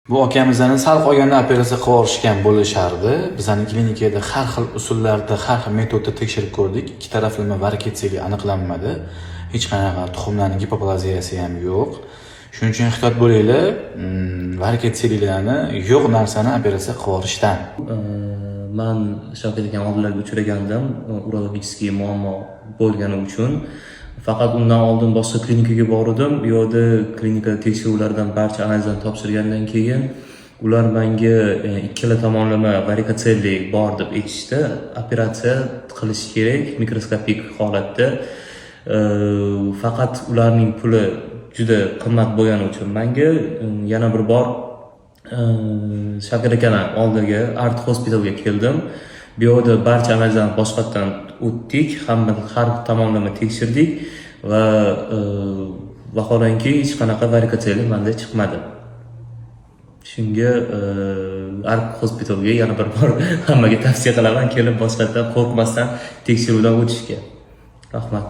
Bu akamizlarni sal qolganda operatsiya qilib yuborishgan bo'lishardi. Bizning klinikada har xil usullarda, har xil metodda tekshirib ko'rdik. Ikki taraflama variketsiyali aniqlanmadi. Hech qanaqa tuxumlarning gipoplaziyasi ham yo'q. Shuning uchun ehtiyot bo'linglar. Variketsiyalilarni yo'q narsani operatsiya qilib yuborishdan. Men Shavkat aka oldinlarga uchragandim, urologik muammo bo'lgani uchun. Faqat undan oldin boshqa klinikaga bordim. Bu yerda klinika tekshiruvlaridan barcha analizlarni topshirgandan keyin ular menga ikkala tomonlama varikosellik bor deb aytishdi. Operatsiya qilish kerak mikroskopik holatda. Faqat ularning puli juda qimmat bo'lgani uchun menga yana bir bor Shavkat akani oldiga Art Hospitalga keldim. Bu yerda barcha analizlarni boshqatdan o'tdik, har tomonlama tekshirdik va vaholanki hech qanaqa varikosellik menda chiqmadi. Shunga Art Hospitalga yana bir bor hammaga tavsiya qilaman, kelib boshqatdan qo'rqmasdan tekshiruvdan o'tishga. Rahmat.